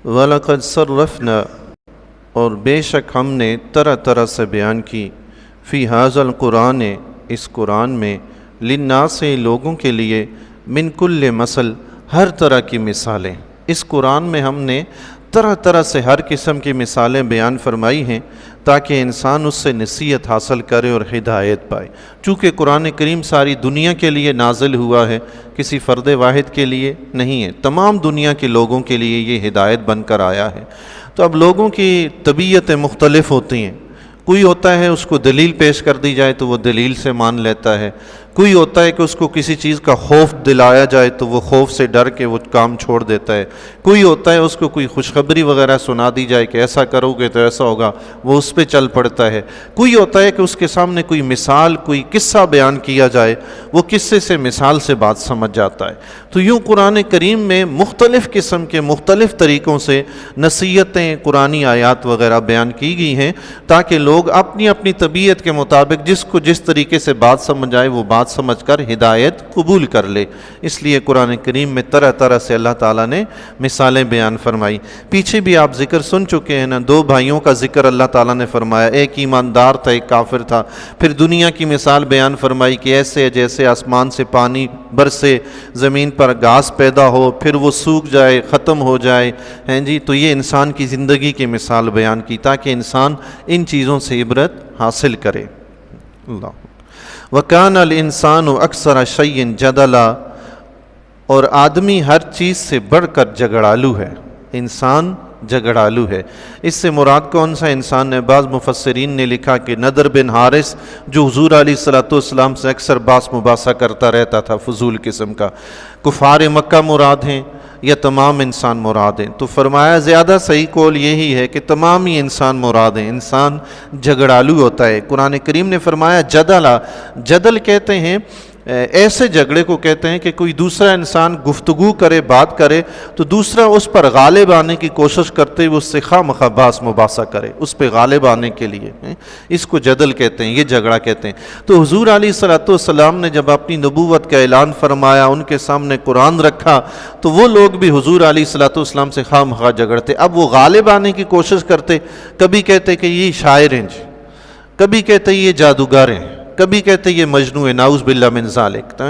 وَلَقَدْ صَرَّفْنَا اور بے شک ہم نے طرح طرح سے بیان کی فی ھذا القرآن اس قرآن میں للناس لوگوں کے لیے من کل مثل ہر طرح کی مثالیں، اس قرآن میں ہم نے طرح طرح سے ہر قسم کی مثالیں بیان فرمائی ہیں تاکہ انسان اس سے نصیحت حاصل کرے اور ہدایت پائے۔ چونکہ قرآن کریم ساری دنیا کے لیے نازل ہوا ہے، کسی فرد واحد کے لیے نہیں ہے، تمام دنیا کے لوگوں کے لیے یہ ہدایت بن کر آیا ہے۔ تو اب لوگوں کی طبیعتیں مختلف ہوتی ہیں، کوئی ہوتا ہے اس کو دلیل پیش کر دی جائے تو وہ دلیل سے مان لیتا ہے، کوئی ہوتا ہے کہ اس کو کسی چیز کا خوف دلایا جائے تو وہ خوف سے ڈر کے وہ کام چھوڑ دیتا ہے، کوئی ہوتا ہے اس کو کوئی خوشخبری وغیرہ سنا دی جائے کہ ایسا کرو گے تو ایسا ہوگا، وہ اس پہ چل پڑتا ہے، کوئی ہوتا ہے کہ اس کے سامنے کوئی مثال کوئی قصہ بیان کیا جائے وہ قصے سے مثال سے بات سمجھ جاتا ہے۔ تو یوں قرآن کریم میں مختلف قسم کے مختلف طریقوں سے نصیحتیں قرآنی آیات وغیرہ بیان کی گئی ہیں تاکہ لوگ اپنی اپنی طبیعت کے مطابق جس کو جس طریقے سے بات سمجھ آئے وہ بات سمجھ کر ہدایت قبول کر لے۔ اس لیے قرآن کریم میں طرح طرح سے اللہ تعالیٰ نے مثالیں بیان فرمائی۔ پیچھے بھی آپ ذکر سن چکے ہیں نا، دو بھائیوں کا ذکر اللہ تعالیٰ نے فرمایا، ایک ایماندار تھا ایک کافر تھا، پھر دنیا کی مثال بیان فرمائی کہ ایسے جیسے آسمان سے پانی برسے، زمین پر گھاس پیدا ہو پھر وہ سوکھ جائے ختم ہو جائے، ہیں جی، تو یہ انسان کی زندگی کی مثال بیان کی تاکہ انسان ان چیزوں سے عبرت حاصل کرے۔ اللہ وَكَانَ الْإِنسَانُ أَكْثَرَ شَيْءٍ جَدَلًا اور آدمی ہر چیز سے بڑھ کر جھگڑالو ہے، انسان جھگڑالو ہے۔ اس سے مراد کون سا انسان ہے؟ بعض مفسرین نے لکھا کہ نضر بن حارث جو حضور علیہ الصلوۃ والسلام سے اکثر باس مباحثہ کرتا رہتا تھا، فضول قسم کا، کفار مکہ مراد ہیں یا تمام انسان مراد ہیں؟ تو فرمایا زیادہ صحیح قول یہی ہے کہ تمام ہی انسان مراد ہیں، انسان جھگڑالو ہوتا ہے۔ قرآن کریم نے فرمایا جدلا، جدل کہتے ہیں ایسے جھگڑے کو کہتے ہیں کہ کوئی دوسرا انسان گفتگو کرے بات کرے تو دوسرا اس پر غالب آنے کی کوشش کرتے ہوئے اس سے خواہ مخواہ باس مباحثہ کرے اس پہ غالب آنے کے لیے، اس کو جدل کہتے ہیں، یہ جھگڑا کہتے ہیں۔ تو حضور علیہ الصلوۃ والسلام نے جب اپنی نبوت کا اعلان فرمایا، ان کے سامنے قرآن رکھا تو وہ لوگ بھی حضور علیہ الصلوۃ والسلام سے خواہ مخواہ جھگڑتے، اب وہ غالب آنے کی کوشش کرتے، کبھی کہتے کہ یہ شاعر ہیں جی، کبھی کہتے یہ جادوگر ہیں، کبھی کہتے یہ مجنون ہے، نعوذ باللہ من ذالک۔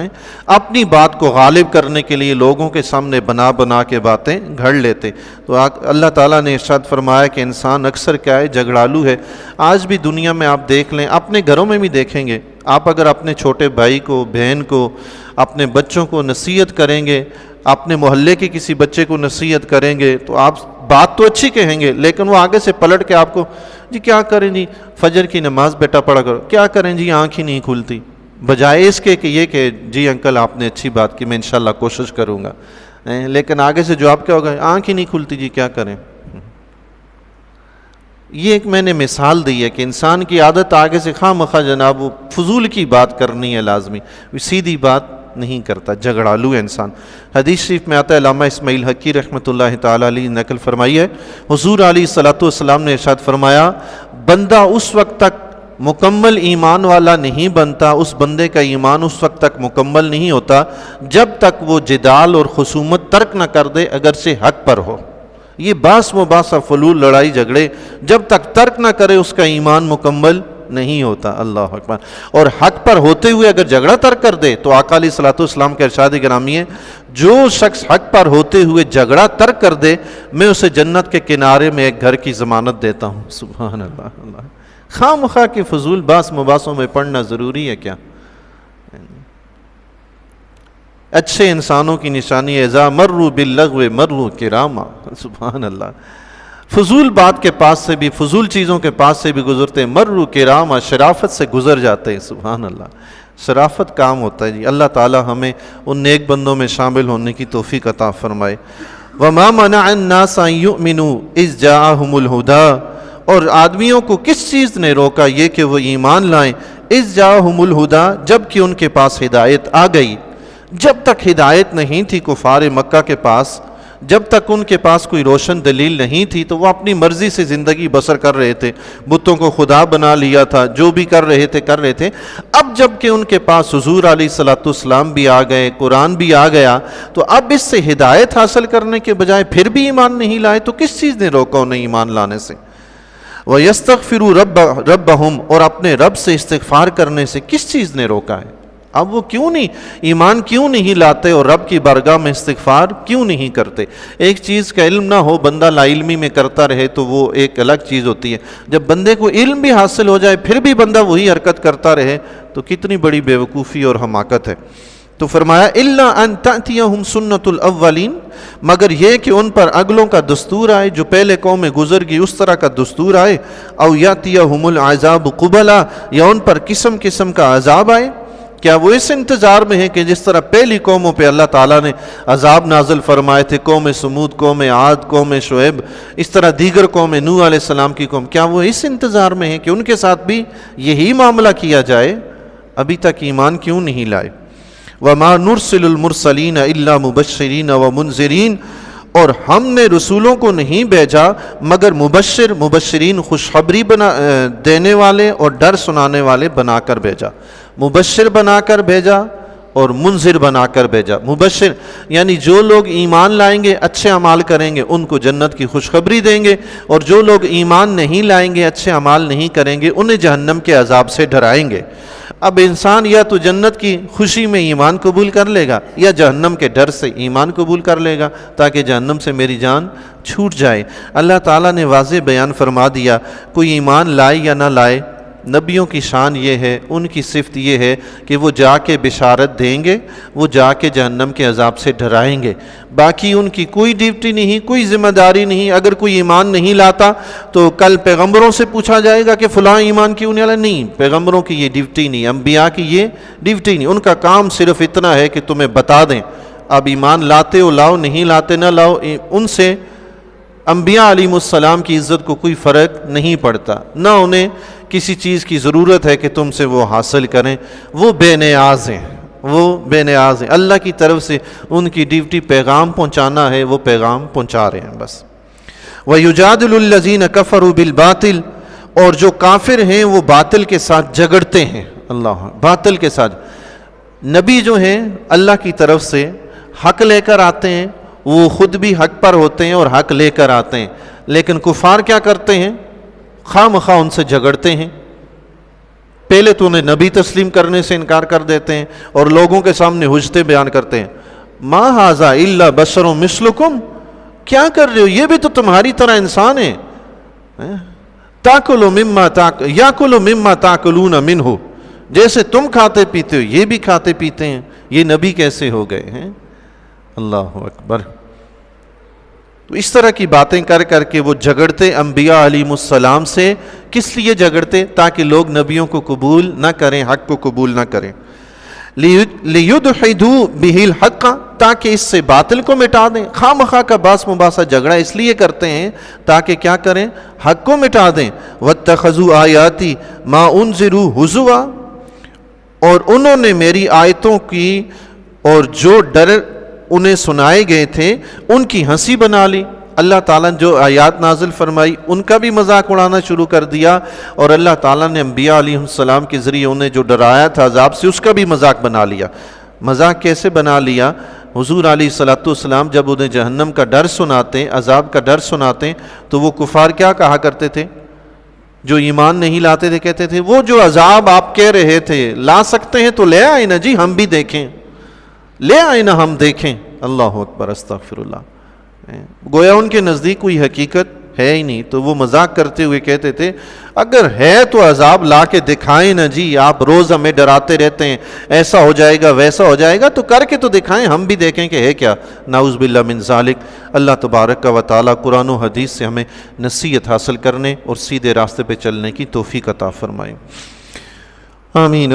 اپنی بات کو غالب کرنے کے لیے لوگوں کے سامنے بنا بنا کے باتیں گھڑ لیتے۔ تو اللہ تعالیٰ نے ارشاد فرمایا کہ انسان اکثر کیا ہے؟ جھگڑالو ہے۔ آج بھی دنیا میں آپ دیکھ لیں، اپنے گھروں میں بھی دیکھیں گے، آپ اگر اپنے چھوٹے بھائی کو بہن کو اپنے بچوں کو نصیحت کریں گے، اپنے محلے کے کسی بچے کو نصیحت کریں گے تو آپ بات تو اچھی کہیں گے لیکن وہ آگے سے پلٹ کے آپ کو جی کیا کریں جی فجر کی نماز بیٹا پڑھا کرو، کیا کریں جی آنکھ ہی نہیں کھلتی، بجائے اس کے کہ یہ کہ جی انکل آپ نے اچھی بات کی، میں انشاءاللہ کوشش کروں گا، لیکن آگے سے جواب کیا ہوگا؟ آنکھ ہی نہیں کھلتی جی کیا کریں۔ یہ ایک میں نے مثال دی ہے کہ انسان کی عادت آگے سے خواہ مخواہ جناب وہ فضول کی بات کرنی ہے، لازمی سیدھی بات نہیں کرتا، جھگڑالو ہے انسان۔ حدیث شریف میں آتا ہے، علامہ اسماعیل حقی رحمۃ اللہ تعالیٰ علیہ نقل فرمائی ہے، حضور علیہ الصلوۃ والسلام نے ارشاد فرمایا بندہ اس وقت تک مکمل ایمان والا نہیں بنتا، اس بندے کا ایمان اس وقت تک مکمل نہیں ہوتا جب تک وہ جدال اور خصومت ترک نہ کر دے اگرچہ حق پر ہو۔ یہ باس مباحثہ فلول لڑائی جھگڑے جب تک ترک نہ کرے اس کا ایمان مکمل نہیں ہوتا۔ اللہ اکبر۔ اور حق پر ہوتے ہوئے اگر جھگڑا ترک کر دے تو آقا علیہ الصلوۃ والسلام کے ارشاد گرامی ہے، جو شخص حق پر ہوتے ہوئے جھگڑا ترک کر دے میں اسے جنت کے کنارے میں ایک گھر کی ضمانت دیتا ہوں۔ سبحان اللہ۔ اللہ خواہ مخواہ کی فضول باس مباحثوں میں پڑھنا ضروری ہے کیا؟ اچھے انسانوں کی نشانی ہے اذا مروا باللغو مروا کراما۔ سبحان اللہ۔ فضول بات کے پاس سے بھی، فضول چیزوں کے پاس سے بھی گزرتے ہیں، مروا کراما، شرافت سے گزر جاتے ہیں۔ سبحان اللہ۔ شرافت کام ہوتا ہے جی۔ اللہ تعالی ہمیں ان نیک بندوں میں شامل ہونے کی توفیق عطا فرمائے۔ وما منع الناس ان يؤمنوا اذ جاءهم الهدى اور آدمیوں کو کس چیز نے روکا یہ کہ وہ ایمان لائیں، اذ جاءهم الهدى جب کہ ان کے پاس ہدایت آ گئی۔ جب تک ہدایت نہیں تھی کفار مکہ کے پاس جب تک ان کے پاس کوئی روشن دلیل نہیں تھی تو وہ اپنی مرضی سے زندگی بسر کر رہے تھے، بتوں کو خدا بنا لیا تھا، جو بھی کر رہے تھے۔ اب جب کہ ان کے پاس حضور علیہ الصلوۃ والسلام بھی آ گئے، قرآن بھی آ گیا، تو اب اس سے ہدایت حاصل کرنے کے بجائے پھر بھی ایمان نہیں لائے، تو کس چیز نے روکا انہیں ایمان لانے سے؟ وَيَسْتَغْفِرُوا رَبَّهُمْ، اور اپنے رب سے استغفار کرنے سے کس چیز نے روکا ہے؟ اب وہ کیوں نہیں ایمان کیوں نہیں لاتے اور رب کی بارگاہ میں استغفار کیوں نہیں کرتے؟ ایک چیز کا علم نہ ہو، بندہ لا علمی میں کرتا رہے تو وہ ایک الگ چیز ہوتی ہے، جب بندے کو علم بھی حاصل ہو جائے پھر بھی بندہ وہی حرکت کرتا رہے تو کتنی بڑی بیوقوفی اور حماقت ہے۔ تو فرمایا اِلَّا أَن تَأْتِيَهُمْ سُنَّةُ الْأَوَّلِينَ، مگر یہ کہ ان پر اگلوں کا دستور آئے، جو پہلے قومیں گزر گئی اس طرح کا دستور آئے، أَوْ يَأْتِيَهُمُ الْعَذَابُ قُبَلًا، یا ان پر قسم قسم کا عذاب آئے۔ کیا وہ اس انتظار میں ہیں کہ جس طرح پہلی قوموں پہ اللہ تعالیٰ نے عذاب نازل فرمائے تھے، قوم سمود، قوم عاد، قوم شعیب، اس طرح دیگر قوم نوح علیہ السلام کی قوم، کیا وہ اس انتظار میں ہیں کہ ان کے ساتھ بھی یہی معاملہ کیا جائے؟ ابھی تک ایمان کیوں نہیں لائے؟ وَمَا نُرْسِلُ الْمُرْسَلِينَ إِلَّا مُبَشِّرِينَ وَمُنذِرِينَ، اور ہم نے رسولوں کو نہیں بھیجا مگر مبشرین خوشخبری دینے والے اور ڈر سنانے والے بنا کر بھیجا۔ مبشر بنا کر بھیجا اور منذر بنا کر بھیجا۔ مبشر یعنی جو لوگ ایمان لائیں گے، اچھے اعمال کریں گے، ان کو جنت کی خوشخبری دیں گے، اور جو لوگ ایمان نہیں لائیں گے، اچھے اعمال نہیں کریں گے، انہیں جہنم کے عذاب سے ڈرائیں گے۔ اب انسان یا تو جنت کی خوشی میں ایمان قبول کر لے گا یا جہنم کے ڈر سے ایمان قبول کر لے گا تاکہ جہنم سے میری جان چھوٹ جائے۔ اللہ تعالیٰ نے واضح بیان فرما دیا، کوئی ایمان لائے یا نہ لائے، نبیوں کی شان یہ ہے، ان کی صفت یہ ہے کہ وہ جا کے بشارت دیں گے، وہ جا کے جہنم کے عذاب سے ڈرائیں گے۔ باقی ان کی کوئی ڈیوٹی نہیں، کوئی ذمہ داری نہیں۔ اگر کوئی ایمان نہیں لاتا تو کل پیغمبروں سے پوچھا جائے گا کہ فلاں ایمان کیوں نہیں لایا؟ نہیں، پیغمبروں کی یہ ڈیوٹی نہیں، انبیاء کی یہ ڈیوٹی نہیں۔ ان کا کام صرف اتنا ہے کہ تمہیں بتا دیں، اب ایمان لاتے ہو لاؤ، نہیں لاتے نہ لاؤ۔ ان سے انبیاء علیہ السلام کی عزت کو کوئی فرق نہیں پڑتا، نہ انہیں کسی چیز کی ضرورت ہے کہ تم سے وہ حاصل کریں، وہ بے نیاز ہیں، وہ بے نیاز ہیں۔ اللہ کی طرف سے ان کی ڈیوٹی پیغام پہنچانا ہے، وہ پیغام پہنچا رہے ہیں بس۔ وَيُجَادِلُ الَّذِينَ كَفَرُوا بِالْبَاطِلِ، اور جو کافر ہیں وہ باطل کے ساتھ جھگڑتے ہیں، اللہ باطل کے ساتھ۔ نبی جو ہیں اللہ کی طرف سے حق لے کر آتے ہیں، وہ خود بھی حق پر ہوتے ہیں اور حق لے کر آتے ہیں، لیکن کفار کیا کرتے ہیں؟ خواہ مخواہ ان سے جھگڑتے ہیں۔ پہلے تو انہیں نبی تسلیم کرنے سے انکار کر دیتے ہیں اور لوگوں کے سامنے حجتیں بیان کرتے ہیں، ما ھذا الا بشر مثلکم، کیا کر رہے ہو، یہ بھی تو تمہاری طرح انسان ہے۔ تاکلوا مما تاکلون منہ، جیسے تم کھاتے پیتے ہو یہ بھی کھاتے پیتے ہیں، یہ نبی کیسے ہو گئے ہیں؟ اللہ اکبر۔ تو اس طرح کی باتیں کر کر کے وہ جھگڑتے انبیاء علیہ السلام سے۔ کس لیے جھگڑتے؟ تاکہ لوگ نبیوں کو قبول نہ کریں، حق کو قبول نہ کریں۔ لِيُدْحِدُوا بِهِ الْحَقَّ، تاکہ اس سے باطل کو مٹا دیں۔ خواہ مخواہ کا باس مباحثہ جھگڑا اس لیے کرتے ہیں تاکہ کیا کریں؟ حق کو مٹا دیں۔ وَاتَّخَذُوا آیَاتِي مَا أُنذِرُوا هُزُوًا، اور انہوں نے میری آیتوں کی اور جو ڈر انہیں سنائے گئے تھے ان کی ہنسی بنا لی۔ اللہ تعالیٰ نے جو آیات نازل فرمائی ان کا بھی مذاق اڑانا شروع کر دیا، اور اللہ تعالیٰ نے انبیاء علیہ السلام کے ذریعے انہیں جو ڈرایا تھا عذاب سے اس کا بھی مذاق بنا لیا۔ مذاق کیسے بنا لیا؟ حضور علیہ السلام جب انہیں جہنم کا ڈر سناتے، عذاب کا ڈر سناتے، تو وہ کفار کیا کہا کرتے تھے؟ جو ایمان نہیں لاتے تھے کہتے تھے وہ جو عذاب آپ کہہ رہے تھے لا سکتے ہیں تو لے آئے نا جی، ہم بھی دیکھیں، لے آئے نا ہم دیکھیں۔ اللہ اکبر، استغفر اللہ۔ گویا ان کے نزدیک کوئی حقیقت ہے ہی نہیں، تو وہ مذاق کرتے ہوئے کہتے تھے اگر ہے تو عذاب لا کے دکھائیں نا جی، آپ روز ہمیں ڈراتے رہتے ہیں ایسا ہو جائے گا ویسا ہو جائے گا، تو کر کے تو دکھائیں، ہم بھی دیکھیں کہ ہے کیا۔ نعوذ باللہ من ذالک۔ اللہ تبارک و تعالی قرآن و حدیث سے ہمیں نصیحت حاصل کرنے اور سیدھے راستے پہ چلنے کی توفیق عطا فرمائے، آمین۔